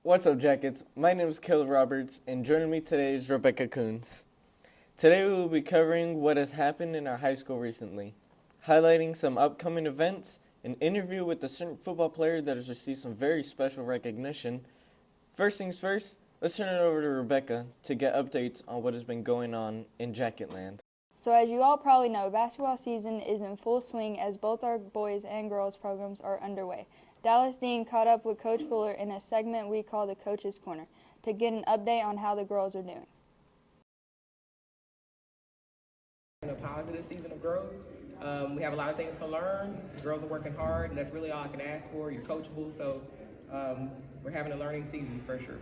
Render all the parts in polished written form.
What's up, Jackets? My name is Caleb Roberts, and joining me today is Rebecca Coons. Today we will be covering what has happened in our high school recently, highlighting some upcoming events, an interview with a certain football player that has received some very special recognition. First things first, let's turn it over to Rebecca to get updates on what has been going on in Jacketland. So as you all probably know, basketball season is in full swing as both our boys and girls programs are underway. Dallas Dean caught up with Coach Fuller in a segment we call the Coach's Corner to get an update on how the girls are doing. A positive season of growth. We have a lot of things to learn. The girls are working hard, and that's really all I can ask for. You're coachable, so we're having a learning season for sure.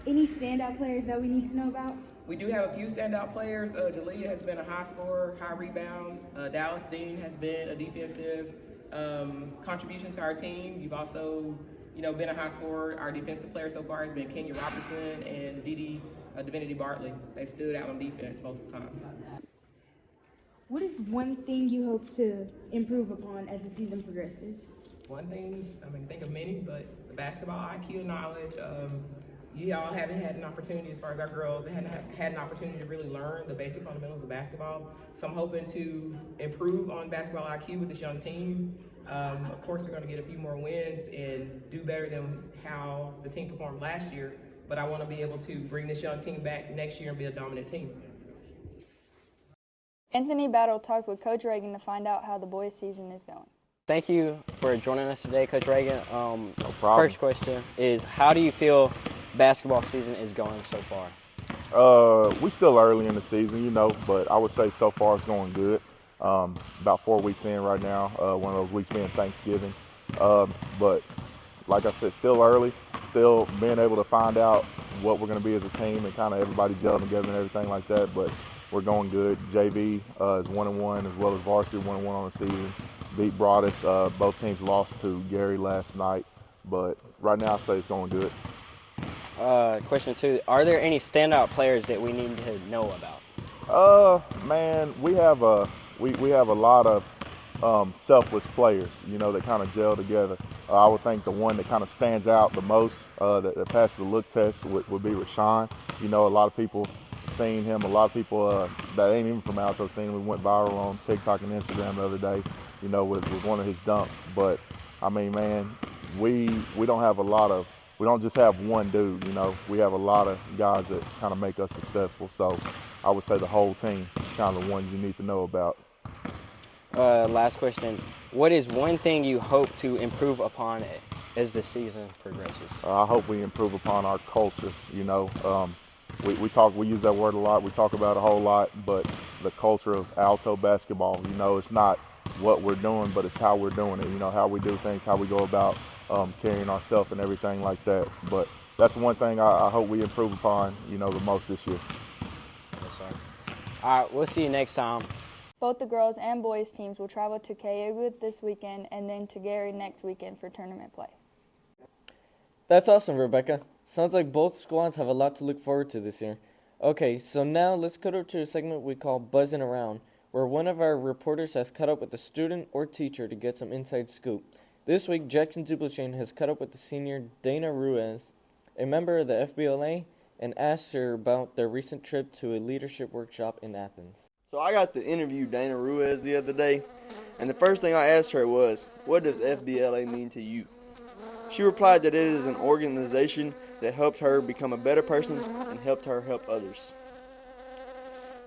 Any standout players that we need to know about? We do have a few standout players. Jalea has been a high scorer, high rebound. Dallas Dean has been a defensive contribution to our team. You've also, been a high scorer. Our defensive player so far has been Kenya Robertson and Divinity Bartley. They've stood out on defense multiple times. What is one thing you hope to improve upon as the season progresses? One thing, think of many, but the basketball IQ and knowledge. You all haven't had an opportunity, as far as our girls, they hadn't had an opportunity to really learn the basic fundamentals of basketball. So I'm hoping to improve on basketball IQ with this young team. Of course, we're going to get a few more wins and do better than how the team performed last year. But I want to be able to bring this young team back next year and be a dominant team. Anthony Battle talked with Coach Reagan to find out how the boys' season is going. Thank you for joining us today, Coach Reagan. No problem. First question is, how do you feel basketball season is going so far? We still early in the season, but I would say so far it's going good. About 4 weeks in right now, one of those weeks being Thanksgiving. But like I said, still early, still being able to find out what we're going to be as a team and kind of everybody gelling together and everything like that. But we're going good. JV is 1-1 as well as varsity 1-1 on the season. Beat Broadus. Both teams lost to Gary last night, but right now I say it's going good. Question 2, are there any standout players that we need to know about? Man, we have a lot of selfless players, that kind of gel together. I would think the one that kind of stands out the most, that passes the look test would be Rashawn. A lot of people seen him. A lot of people that ain't even from Alto seen him. We went viral on TikTok and Instagram the other day, with one of his dunks. But man, we don't have we don't just have one dude, we have a lot of guys that kind of make us successful. So I would say the whole team is kind of the ones you need to know about. Last question, what is one thing you hope to improve upon as the season progresses? I hope we improve upon our culture, we use that word a lot, we talk about it a whole lot, but the culture of Alto basketball, it's not what we're doing, but it's how we're doing it, how we do things, how we go about carrying ourselves and everything like that. But that's one thing I hope we improve upon, the most this year. Yes, sir. All right, we'll see you next time. Both the girls and boys teams will travel to Cayuga this weekend and then to Gary next weekend for tournament play. That's awesome, Rebecca. Sounds like both squads have a lot to look forward to this year. Okay, so now let's go to a segment we call Buzzing Around, where one of our reporters has caught up with a student or teacher to get some inside scoop. This week, Jackson Duplachain has caught up with the senior Dana Ruiz, a member of the FBLA, and asked her about their recent trip to a leadership workshop in Athens. So I got to interview Dana Ruiz the other day, and the first thing I asked her was, what does FBLA mean to you? She replied that it is an organization that helped her become a better person and helped her help others.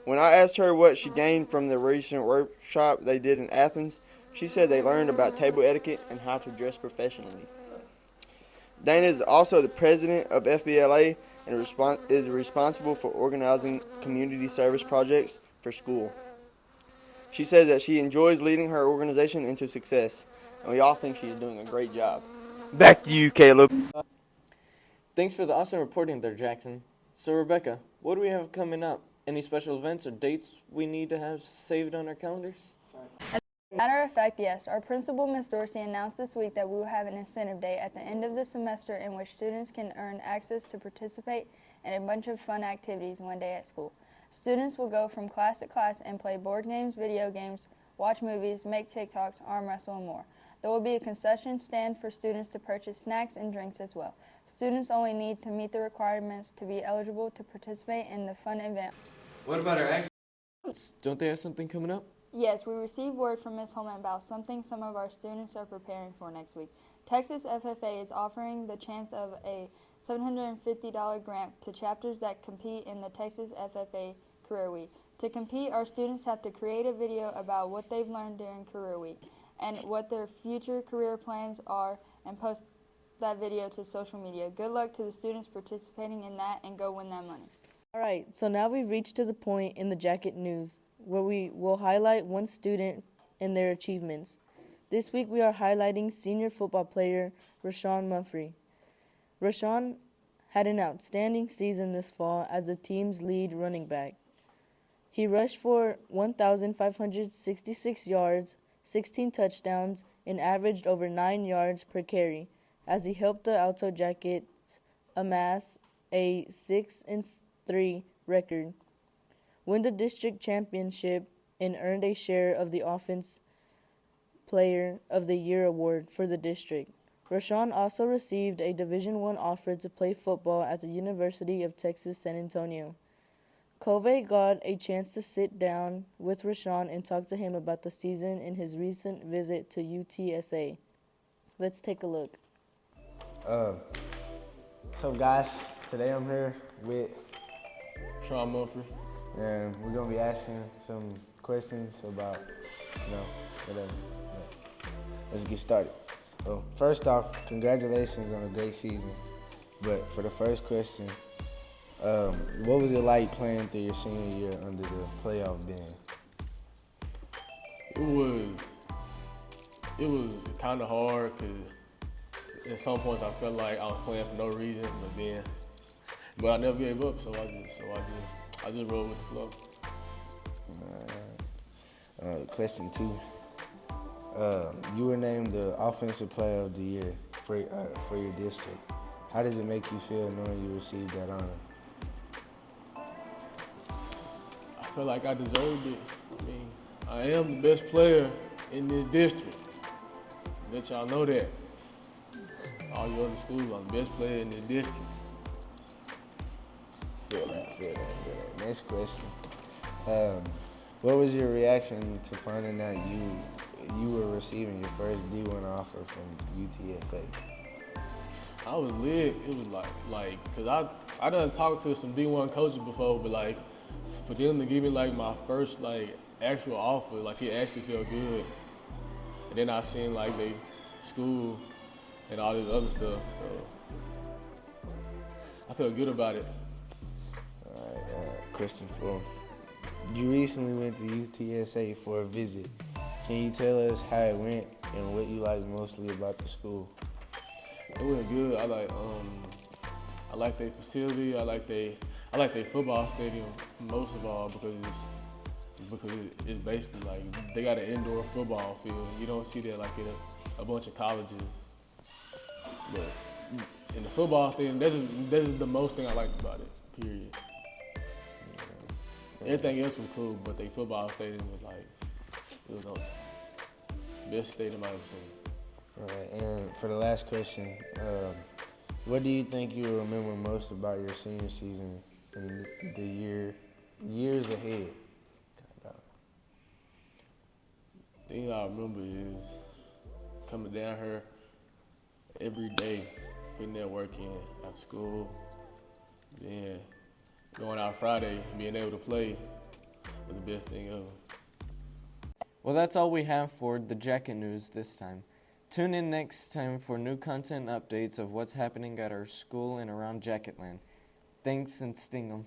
When I asked her what she gained from the recent workshop they did in Athens, she said they learned about table etiquette and how to dress professionally. Dana is also the president of FBLA and is responsible for organizing community service projects for school. She said that she enjoys leading her organization into success, and we all think she is doing a great job. Back to you, Caleb. Thanks for the awesome reporting there, Jackson. So, Rebecca, what do we have coming up? Any special events or dates we need to have saved on our calendars? As a matter of fact, yes. Our principal, Ms. Dorsey, announced this week that we will have an incentive day at the end of the semester in which students can earn access to participate in a bunch of fun activities one day at school. Students will go from class to class and play board games, video games, watch movies, make TikToks, arm wrestle, and more. There will be a concession stand for students to purchase snacks and drinks as well. Students only need to meet the requirements to be eligible to participate in the fun event. What about our accidents? Don't they have something coming up? Yes, we received word from Ms. Holman about something some of our students are preparing for next week. Texas FFA is offering the chance of a $750 grant to chapters that compete in the Texas FFA Career Week. To compete, our students have to create a video about what they've learned during Career Week and what their future career plans are and post that video to social media. Good luck to the students participating in that and go win that money. All right, so now we've reached to the point in the Jacket News where we will highlight one student and their achievements. This week we are highlighting senior football player Rashawn Mumphrey. Rashawn had an outstanding season this fall as the team's lead running back. He rushed for 1,566 yards, 16 touchdowns, and averaged over 9 yards per carry as he helped the Alto Jackets amass a 6-3 record, win the district championship, and earned a share of the Offense Player of the Year award for the district. Rashawn also received a Division I offer to play football at the University of Texas San Antonio. Covey got a chance to sit down with Rashawn and talk to him about the season and his recent visit to UTSA. Let's take a look. So guys, today I'm here with Sean Mumphrey. and we're gonna be asking some questions about, whatever. Let's get started. Well, first off, congratulations on a great season. But for the first question, what was it like playing through your senior year under the playoff ban? It was kind of hard because at some points I felt like I was playing for no reason, but I never gave up, so I just rolled with the flow. Question 2. You were named the Offensive Player of the Year for your district. How does it make you feel knowing you received that honor? I feel like I deserved it. I am the best player in this district. Let y'all know that. All you other schools, I'm the best player in this district. Feel that. Next question. What was your reaction to finding out you were receiving your first D1 offer from UTSA? I was lit. It was cause I done talked to some D1 coaches before, but for them to give me my first actual offer, it actually felt good. And then I seen they school and all this other stuff, so I felt good about it. All right, question 4. You recently went to UTSA for a visit. Can you tell us how it went and what you liked mostly about the school? It went good. I like their facility. I like their football stadium most of all because it's basically they got an indoor football field. You don't see that in a bunch of colleges. But in the football stadium, this is the most thing I liked about it. Period. Everything else was cool, but their football stadium was it was the best stadium I've ever seen. All right, and for the last question, what do you think you will remember most about your senior season and the years ahead? The thing I remember is coming down here every day, putting that work in after school, then going out Friday, being able to play was the best thing ever. Well, that's all we have for the Jacket News this time. Tune in next time for new content and updates of what's happening at our school and around Jacketland. Thanks and sting 'em.